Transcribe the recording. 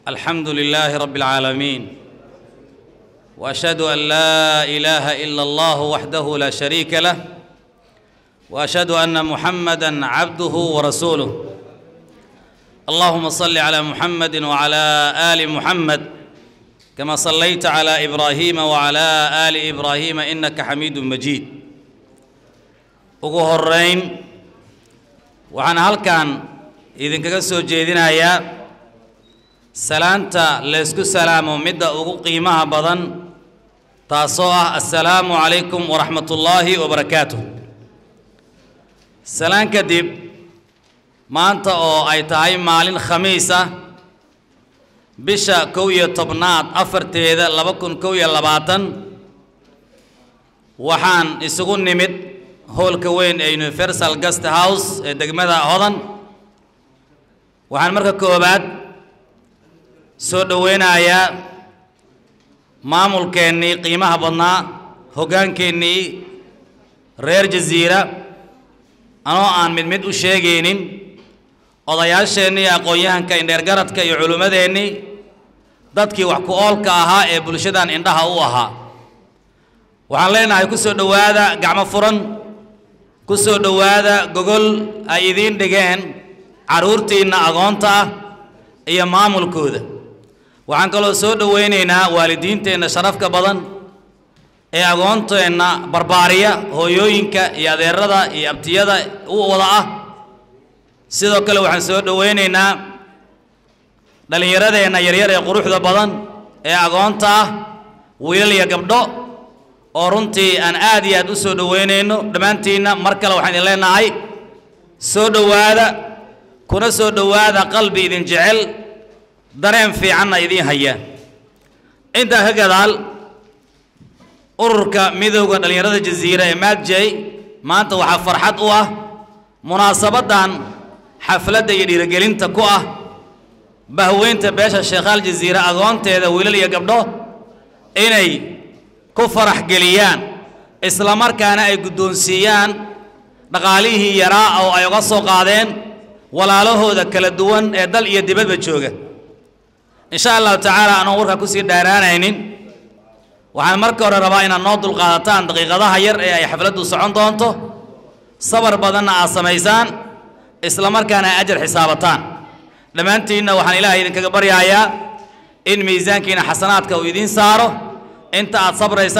الحمد لله رب العالمين، وأشهد أن لا إله إلا الله وحده لا شريك له، وأشهد أن محمدًا عبده ورسوله. اللهم صل على محمد وعلى آل محمد كما صليت على إبراهيم وعلى آل إبراهيم إنك حميد مجيد. ugu horeyn waxaan halkan idinkaga soo jeedinayaa salaanta la isku salaamo midda ugu qiimaha badan taasoo ah assalaamu calaykum waraxmatullaahi wabarakaatuh. salaan kadib maanta oo ay tahay maalin khamiis ah bisha 11aad afarteeda 2021 waxaan isugu nimid howlka weyn ee Universal Guest House ee degmada Hodan. waxaan marka koobaad soo dhaweynayaa maamulkeennii qiimaha badnaa, hoggaankeennii reer Jaziira anoo aan mid u sheegaynin, odayaasheennii aqoon-yahanka indheergaradka iyo culimmadeennii dadkii wax ku oolka ahaa ee bulshadan indhaha u ahaa. waxaan leenahay ku soo dhowaada gacmo furan, ku soo dhowaada gogol ay idiin dhigeen carruurtiinna agoonta ah iyo maamulkooda. waxaan kaloo soo dhoweynaynaa waalidiinteenna sharafka badan ee agoonteenna barbaariya, hooyooyinka iyo adeerada iyo abtiyada u wada ah. sidoo kale waxaan soo dhoweynaynaa dhallinyaradeenna yaryar ee quruxda badan ee agoonta ah, wiilal iyo gabdho oo runtii aan aad iyo aad u soo dhoweynayno. dhammaantiinna mar kale waxaan idin leenahay soo dhowaada, kuna soo dhowaada qalbi idin jecel, dareen fiicanna idiin haya. intaa ka gadaal ururka midowga dhallinyarada Jaziira ee Maadjay maanta waxaa farxad u ah munaasabadan xafladda iyo dhiirigelinta ku ah bahweynta beesha Sheekhaal Jaziira agoonteeda wiilal iyo gabdho inay ku farax geliyaan isla markaana ay guddoonsiiyaan dhaqaalihii yaraa oo ay uga soo qaadeen walaalahooda kala duwan ee dal iyo dibadba jooga. insha allahu tacaala anoo warka kusii dheeraanaynin waxaan marka hore rabaa inaad noo dulqaadataan daqiiqadaha yar ee ay xafladdu socon doonto, sabar badanna aad samaysaan, isla markaana ay ajar xisaabataan. dhammaantiinna waxaan ilaahay idinkaga baryayaa in miisaankiina xasanaadka uu idiin saaro inta aad sabraysaan.